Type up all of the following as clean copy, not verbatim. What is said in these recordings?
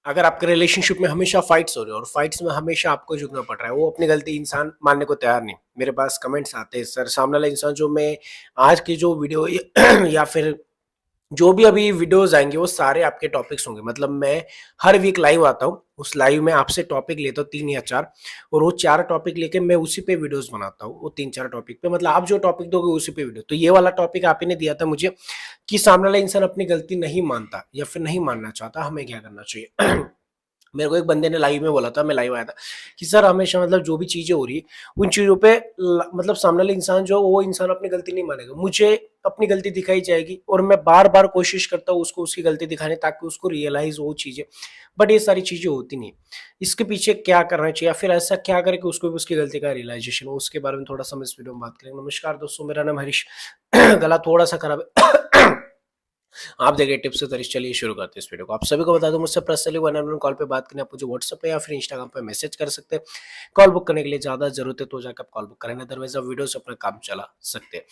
अगर आपके रिलेशनशिप में हमेशा फाइट्स हो रही है और फाइट्स में हमेशा आपको झुकना पड़ रहा है, वो अपनी गलती इंसान मानने को तैयार नहीं। मेरे पास कमेंट्स आते हैं, सर सामने वाला इंसान जो मैं आज की जो वीडियो या फिर जो भी अभी वीडियोस आएंगे वो सारे आपके टॉपिक्स होंगे। मतलब मैं हर वीक लाइव आता हूँ, उस लाइव में आपसे टॉपिक लेता हूँ 3 या 4, और वो 4 टॉपिक लेके मैं उसी पे वीडियोस बनाता हूँ। वो 3-4 टॉपिक पे, मतलब आप जो टॉपिक दोगे उसी पे वीडियो। तो ये वाला टॉपिक आप ही ने दिया था मुझे कि सामने वाला इंसान अपनी गलती नहीं मानता या फिर नहीं मानना चाहता, हमें क्या करना चाहिए। मेरे को एक बंदे ने लाइव में बोला था, मैं लाइव आया था, कि सर हमेशा मतलब जो भी चीजें हो रही है उन चीजों पे मतलब सामने वाला इंसान जो वो इंसान अपनी गलती नहीं मानेगा, मुझे अपनी गलती दिखाई जाएगी और मैं बार बार कोशिश करता हूँ उसको उसकी गलती दिखाने, ताकि उसको रियलाइज हो चीजें। बट ये सारी चीजें होती नहीं। इसके पीछे क्या करना चाहिए या फिर ऐसा क्या करे कि उसको भी उसकी गलती का रियलाइजेशन हो, उसके बारे में थोड़ा सा हम इस वीडियो में बात करेंगे। नमस्कार दोस्तों, मेरा नाम हरीश। गला थोड़ा सा खराब है। आप देखिए टिप्स से तरीके। चलिए शुरू करते हैं इस वीडियो को। आप सभी को बता दूं, मुझसे पर्सनली 1-on-1 कॉल पे बात करने आप मुझे व्हाट्सएप पे या फिर इंस्टाग्राम पे मैसेज कर सकते हैं। कॉल बुक करने के लिए ज्यादा जरूरत है तो जाकर आप कॉल बुक करें, अदरवाइज आप वीडियो से अपना काम चला सकते हैं।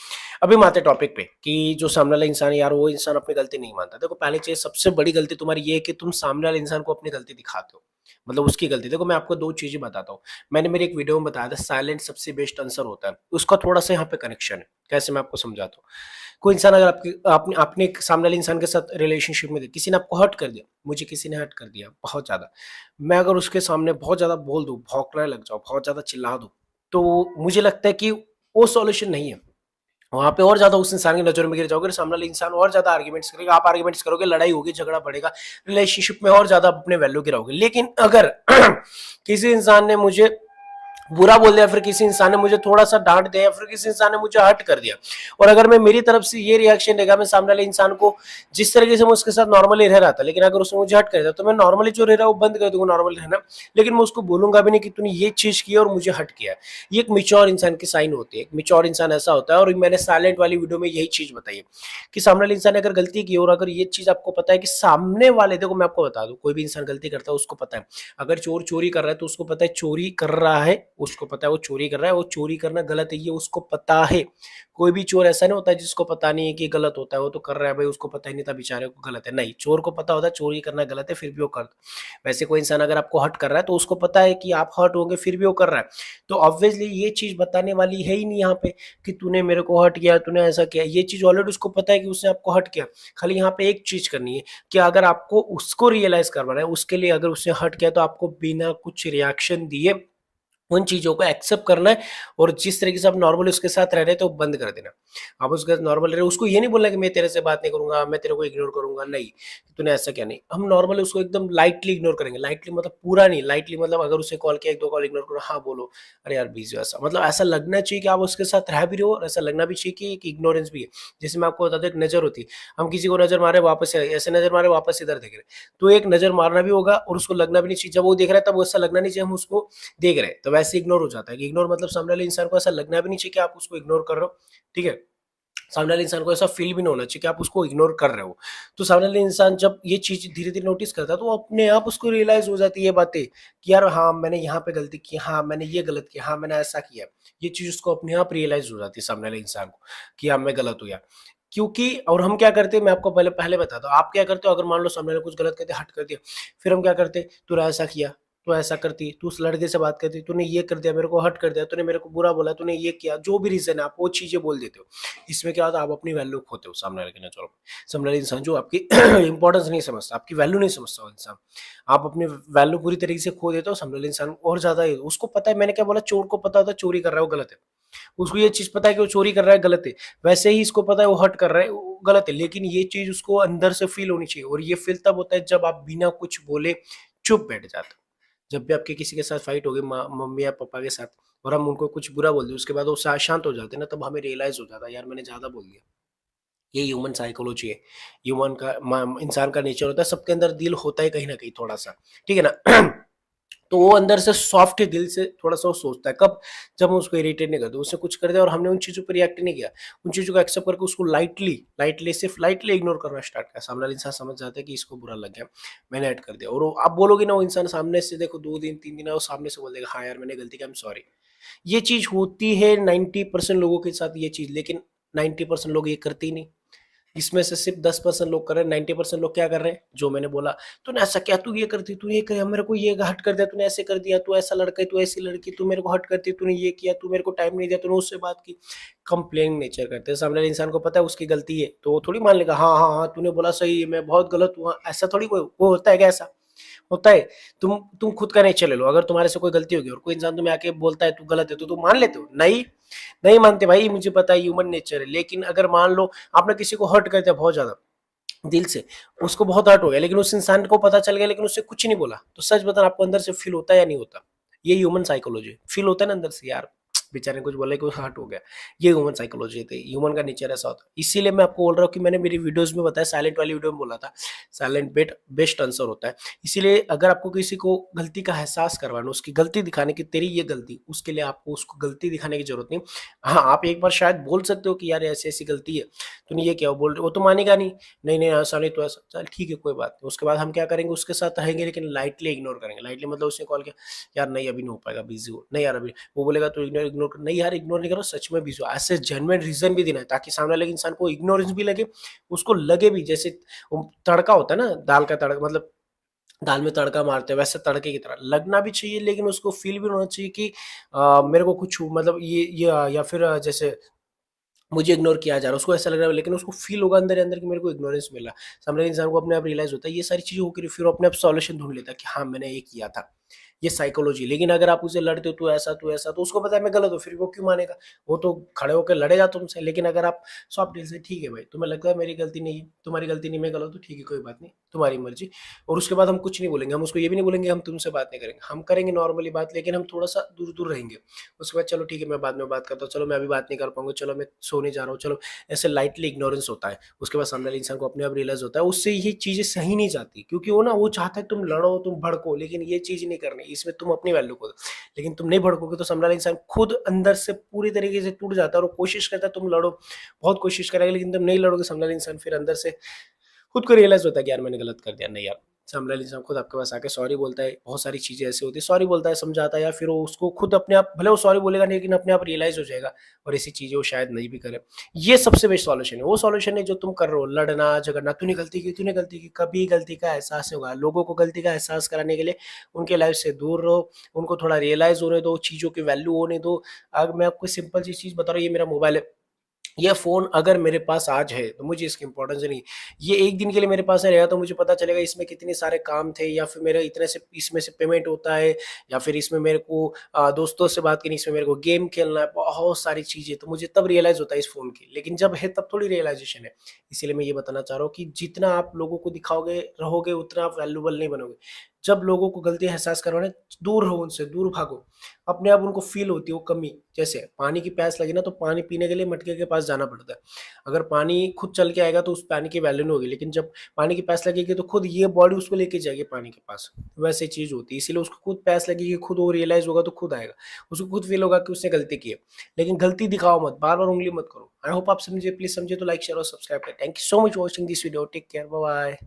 अभी हम आते हैं टॉपिक पे कि जो सामने वाला इंसान है यार, वो इंसान अपनी गलती नहीं मानता। देखो पहली चीज, सबसे बड़ी गलती तुम्हारी ये है कि तुम सामने वाले इंसान को अपनी गलती दिखाते हो, मतलब उसकी गलती। देखो मैं आपको दो चीजें बताता हूँ। मैंने मेरी एक वीडियो में बताया था, साइलेंट सबसे बेस्ट आंसर होता है। उसका थोड़ा सा यहाँ पे कनेक्शन है, कैसे मैं आपको समझाता हूँ। कोई इंसान अगर आपके आपने आपने एक सामने वाले इंसान के साथ रिलेशनशिप में थे, किसी ने आपको हर्ट कर दिया, मुझे किसी ने हर्ट कर दिया बहुत ज्यादा, मैं अगर उसके सामने बहुत ज्यादा बोल दूं, भौंकने लग जाऊं, बहुत ज्यादा चिल्ला दूं, तो मुझे लगता है कि वो सॉल्यूशन नहीं है। वहां पे और ज्यादा उस इंसान की नजर में गिर जाओगे, सामने वाले इंसान और ज्यादा आर्ग्यूमेंट्स करेगा, आप आर्ग्यूमेंट्स करोगे, लड़ाई होगी, झगड़ा बढ़ेगा, रिलेशनशिप में और ज्यादा अपने वैल्यू गिराओगे। लेकिन अगर किसी इंसान ने मुझे बुरा बोल दिया, फिर किसी इंसान ने मुझे थोड़ा सा डांट दिया, फिर किसी इंसान ने मुझे हर्ट कर दिया, और अगर मैं मेरी तरफ से ये रिएक्शन देगा, मैं सामने वाले इंसान को जिस तरीके से मैं उसके साथ नॉर्मली रह रहा था, लेकिन अगर उसने मुझे हर्ट कर दिया तो मैं नॉर्मली जो रह रहा हूँ वो बंद कर दूंगा, नॉर्मली रहना। लेकिन मैं उसको बोलूंगा भी नहीं कि तूने ये चीज की और मुझे हर्ट किया। ये एक मिच्योर इंसान की साइन होती है। एक मिच्योर इंसान ऐसा होता है, और मैंने साइलेंट वाली वीडियो में यही चीज बताई है कि सामने वाले इंसान ने अगर गलती की और अगर ये चीज आपको पता है कि सामने वाले, देखो मैं आपको बता दूं, कोई भी इंसान गलती करता है उसको पता है। अगर चोर चोरी कर रहा है तो उसको पता है चोरी कर रहा है, उसको पता है वो चोरी कर रहा है, वो चोरी करना गलत है ये उसको पता है। कोई भी चोर ऐसा नहीं होता है जिसको पता नहीं है कि गलत होता है, वो तो कर रहा है भाई, उसको पता ही नहीं था बेचारे को गलत है। नहीं, चोर को पता होता है चोरी करना गलत है, फिर भी वो कर। वैसे कोई इंसान अगर आपको हर्ट कर रहा है तो उसको पता है कि आप हर्ट होंगे, फिर भी वो कर रहा है। तो ऑब्वियसली ये चीज बताने वाली है ही नहीं यहाँ पे कि तूने मेरे को हर्ट किया, तूने ऐसा किया। ये चीज ऑलरेडी उसको पता है कि उसने आपको हर्ट किया। खाली यहाँ पे एक चीज करनी है कि अगर आपको उसको रियलाइज करवाना है, उसके लिए अगर उसने हर्ट किया तो आपको बिना कुछ रिएक्शन दिए उन चीजों को एक्सेप्ट करना है, और जिस तरीके से आप नॉर्मली उसके साथ रह रहे थे वो बंद कर देना। आप उसके साथ नॉर्मल रहे, उसको ये नहीं बोलना कि मैं तेरे से बात नहीं करूंगा, मैं तेरे को इग्नोर करूंगा, नहीं, तूने ऐसा क्या, नहीं। हम नॉर्मली उसको एकदम लाइटली इग्नोर करेंगे। लाइटली मतलब पूरा नहीं, लाइटली मतलब अगर उसे कॉल किया, 1-2 कॉल इग्नोर करो, हाँ बोलो, अरे यार बिजी हो, ऐसा मतलब ऐसा लगना चाहिए कि आप उसके साथ रह भी रहे हो, और ऐसा लगना भी चाहिए कि एक इग्नोरेंस भी है। जैसे मैं आपको बता दूं, एक नजर होती है, हम किसी को नजर मारे वापस ऐसे नजर मारे वापस इधर देख रहे, तो एक नजर मारना भी होगा और उसको लगना भी नहीं चाहिए, जब वो देख रहा है तब ऐसा लगना नहीं चाहिए हम उसको देख रहे हैं, तो वैसे इग्नोर हो जाता है। कि इग्नोर मतलब सामने वाले इंसान को ऐसा लगना भी नहीं चाहिए कि आप उसको इग्नोर कर रहे हो, ठीक है। सामने वाले इंसान को ऐसा फील भी नहीं होना चाहिए कि आप उसको इग्नोर कर रहे हो। तो सामने वाले इंसान जब ये चीज धीरे धीरे नोटिस करता है तो वो अपने आप उसको रियलाइज हो जाती है ये बातें कि यार हाँ मैंने यहाँ पे गलती की, हाँ मैंने ये गलत किया, हाँ मैंने ऐसा किया। ये चीज उसको अपने आप रियलाइज हो जाती है सामने वाले इंसान को कि हाँ मैं गलत हुआ। क्योंकि और हम क्या करते हैं, मैं आपको पहले पहले बताता हूँ, आप क्या करते हो अगर मान लो सामने वाले कुछ गलत करते हट कर दिया, फिर हम क्या करते, तूने ऐसा किया, तू ऐसा करती, तू उस लड़के से बात करती, तूने ये कर दिया, मेरे को हर्ट कर दिया, तूने मेरे को बुरा बोला, तूने ये किया, जो भी रीजन है आप वो चीजें बोल देते हो। इसमें क्या होता है, आप अपनी वैल्यू खोते हो सामने वाले की नजरों में। सामने वाले इंसान जो आपकी इंपॉर्टेंस नहीं समझता, आपकी वैल्यू नहीं समझता वो इंसान, आप अपनी वैल्यू पूरी तरीके से खो देते हो। सामने वाले इंसान और ज्यादा उसको पता है, मैंने क्या बोला, चोर को पता होता है चोरी कर रहा है वो गलत है, उसको ये चीज पता है कि वो चोरी कर रहा है गलत है। वैसे ही इसको पता है वो हर्ट कर रहा है वो गलत है, लेकिन ये चीज उसको अंदर से फील होनी चाहिए, और ये फील तब होता है जब आप बिना कुछ बोले चुप बैठ जाते हो। जब भी आपके किसी के साथ फाइट होगी, मम्मी या पापा के साथ, और हम उनको कुछ बुरा बोल दें, उसके बाद वो शांत हो जाते हैं ना, तब हमें रियलाइज हो जाता है यार मैंने ज्यादा बोल दिया। ये ह्यूमन साइकोलॉजी है, ह्यूमन का इंसान का नेचर होता है, सबके अंदर दिल होता है कहीं ना कहीं थोड़ा सा, ठीक है ना। तो वो अंदर से सॉफ्ट दिल से थोड़ा सा वो सोचता है, कब, जब हम उसको इरिटेट नहीं करते, उसने कुछ कर दिया और हमने उन चीजों पर रिएक्ट नहीं किया, उन चीजों को एक्सेप्ट करके उसको लाइटली लाइटली सिर्फ लाइटली इग्नोर करना स्टार्ट किया, सामने वाला इंसान समझ जाता है कि इसको बुरा लग गया, मैंने ऐड कर दिया। और आप बोलोगे ना, वो इंसान सामने से देखो 2 दिन 3 दिन वो सामने से बोल देगा हाँ यार मैंने गलती की, आई एम सॉरी। ये चीज होती है 90% लोगों के साथ ये चीज, लेकिन 90% लोग ये करते ही नहीं। इसमें से सिर्फ 10% लोग कर रहे हैं, 90% लोग क्या कर रहे हैं, जो मैंने बोला, तूने ऐसा किया, तू ये करती, तू ये कर, मेरे को ये हट कर दिया, तूने ऐसे कर दिया, तू ऐसा लड़का है, तू ऐसी लड़की, तू मेरे को हट करती, तूने ये किया, तू मेरे को टाइम नहीं दिया, तूने उससे बात की। कंप्लेनिंग नेचर करते हैं। सामने वाले इंसान को पता है उसकी गलती है, तो वो थोड़ी मान लेगा, हाँ हाँ हाँ तूने बोला सही है, मैं बहुत गलत हुआ, ऐसा थोड़ी कोई वो होता है क्या? ऐसा होता है? तुम खुद का नेचर ले लो, अगर तुम्हारे से कोई गलती होगी और कोई इंसान तुम्हें आके बोलता है तू गलत है, तो तुम मान लेते हो? नहीं, नहीं मानते भाई, मुझे पता है ह्यूमन नेचर है। लेकिन अगर मान लो आपने किसी को हर्ट कर दिया बहुत ज्यादा दिल से, उसको बहुत हर्ट हो गया, लेकिन उस इंसान को पता चल गया, लेकिन उससे कुछ नहीं बोला, तो सच बताना आपको अंदर से फील होता है या नहीं होता? ये ह्यूमन साइकोलॉजी फील होता है ना अंदर से, यार बेचारे ने कुछ बोला कि हर्ट हो गया। ये ह्यूमन साइकोलॉजी है, ह्यूमन का नेचर ऐसा होता है। इसीलिए मैं आपको बोल रहा हूँ कि मैंने मेरी वीडियोस में बताया, साइलेंट वाली वीडियो में बोला था, साइलेंट बेस्ट आंसर होता है। इसीलिए अगर आपको किसी को गलती का एहसास करवाना, उसकी गलती दिखाने की, तेरी ये गलती, उसके लिए आपको उसको गलती दिखाने की जरूरत नहीं। हाँ, आप एक बार शायद बोल सकते हो कि यार ऐसी ऐसी गलती है, तूने ये क्या बोल रहे, वो तो मानेगा नहीं, नहीं नहीं ऐसा नहीं तो ऐसा, चल ठीक है कोई बात नहीं। उसके बाद हम क्या करेंगे, उसके साथ रहेंगे, लेकिन लाइटली इग्नोर करेंगे। लाइटली मतलब उसने कॉल किया, यार नहीं अभी नहीं हो पाएगा, बिजी हो, नहीं यार अभी, वो बोलेगा तो इग्नोर इग्नोर कर, नहीं यार इग्नोर नहीं करो, सच में बिजी हो, ऐसे जेन्युइन रीजन भी देना है, ताकि सामने वाले इंसान को इग्नोरेंस भी लगे, उसको लगे भी जैसे वो तड़का होता है ना, दाल का तड़का, मतलब दाल में तड़का मारते हैं वैसे तड़के की तरह लगना भी चाहिए, लेकिन उसको फील भी होना चाहिए कि मेरे को कुछ मतलब ये या फिर जैसे मुझे इग्नोर किया जा रहा है, उसको ऐसा लग रहा है, लेकिन उसको फील होगा अंदर ही अंदर कि मेरे को इग्नोरेंस मिला। सामने वाले इंसान को अपने आप रियलाइज होता है, ये सारी चीजें होकर फिर वो अपने आप सॉल्यूशन ढूंढ लेता है कि हाँ मैंने ये किया था। ये साइकोलॉजी। लेकिन अगर आप उसे लड़ते हो, तू ऐसा, तो उसको पता है मैं गलत हूँ, फिर वो क्यों मानेगा? वो तो खड़े होकर लड़ेगा तुमसे। लेकिन अगर आप सॉफ्ट दिल से, ठीक है भाई तुम्हें लगता है मेरी गलती नहीं है, तुम्हारी गलती नहीं, मैं गलत हूँ, ठीक है कोई बात नहीं, तुम्हारी मर्जी, और उसके बाद हम कुछ नहीं बोलेंगे, हम उसको ये भी नहीं बोलेंगे हम तुमसे बात नहीं करेंगे, हम करेंगे नॉर्मली बात, लेकिन हम थोड़ा सा दूर दूर रहेंगे। उसके बाद चलो ठीक है मैं बाद में बात करता हूँ, चलो मैं अभी बात नहीं कर पाऊंगा, चलो मैं सोने जा रहा हूँ, चलो, ऐसे लाइटली इग्नोरेंस होता है। उसके बाद सामने वाले इंसान को अपने आप रियलाइज होता है, उससे ये चीजें सही नहीं जाती, क्योंकि वो ना वो चाहता है तुम लड़ो, तुम भड़को, लेकिन ये चीज नहीं करनी, इसमें तुम अपनी वैल्यू को दो। लेकिन तुम नहीं भड़कोगे तो सामने वाला इंसान खुद अंदर से पूरी तरीके से टूट जाता है, और वो कोशिश करता है तुम लड़ो, बहुत कोशिश करेगा, लेकिन तुम नहीं लड़ोगे, सामने वाला इंसान फिर अंदर से खुद को रियलाइज होता है कि यार मैंने गलत कर दिया, नहीं यार। सामने वाला इंसान खुद आपके पास आके सॉरी बोलता है, बहुत सारी चीजें ऐसी होती है, सॉरी बोलता है, समझाता है, या फिर वो उसको खुद अपने आप, भले वो सॉरी बोलेगा नहीं, लेकिन अपने आप रियलाइज हो जाएगा, और ऐसी चीजें वो शायद नहीं भी करे। ये सबसे बेस्ट सॉल्यूशन है, वो सॉल्यूशन है जो तुम कर रहे हो, लड़ना झगड़ना, तूने गलती की, कभी गलती का एहसास नहीं होगा। लोगों को गलती का एहसास कराने के लिए उनके लाइफ से दूर रहो, उनको थोड़ा रियलाइज होने दो, चीजों की वैल्यू होने दो। अगर मैं आपको सिंपल सी चीज बता रहा हूँ, ये मेरा मोबाइल है, ये फ़ोन अगर मेरे पास आज है, तो मुझे इसकी इम्पोर्टेंस नहीं। ये 1 दिन के लिए मेरे पास नहीं रहेगा, तो मुझे पता चलेगा इसमें कितने सारे काम थे, या फिर मेरा इतने से इसमें से पेमेंट होता है, या फिर इसमें मेरे को दोस्तों से बात करनी, इसमें मेरे को गेम खेलना है, बहुत सारी चीज़ें, तो मुझे तब रियलाइज़ होता है इस फ़ोन की। लेकिन जब है तब थोड़ी रियलाइज़ेशन है। इसीलिए मैं ये बताना चाह रहा हूँ कि जितना आप लोगों को दिखाओगे, रहोगे, उतना आप वैल्यूएबल नहीं बनोगे। जब लोगों को गलती एहसास करवाना है, दूर रहो उनसे, दूर भागो। अपने आप उनको फ़ील होती है वो कमी। जैसे पानी की प्यास लगी ना, तो पानी पीने के लिए मटके के पास जाना पड़ता है। अगर पानी खुद चल के आएगा तो उस पानी की वैल्यू नहीं होगी, लेकिन जब पानी की प्यास लगेगी तो खुद ये बॉडी उसको लेके जाएगी पानी के पास। वैसे चीज़ होती है, इसीलिए उसको खुद प्यास लगेगी, खुद वो रियलाइज़ होगा तो खुद आएगा। उसको खुद फ़ील होगा कि उसने गलती की है। लेकिन गलती दिखाओ मत, बार-बार उँगली मत करो। आई होप आप समझे, प्लीज़ समझे तो लाइक, शेयर और सब्सक्राइब करें। Thank you so much for watching this video. Take care, bye bye.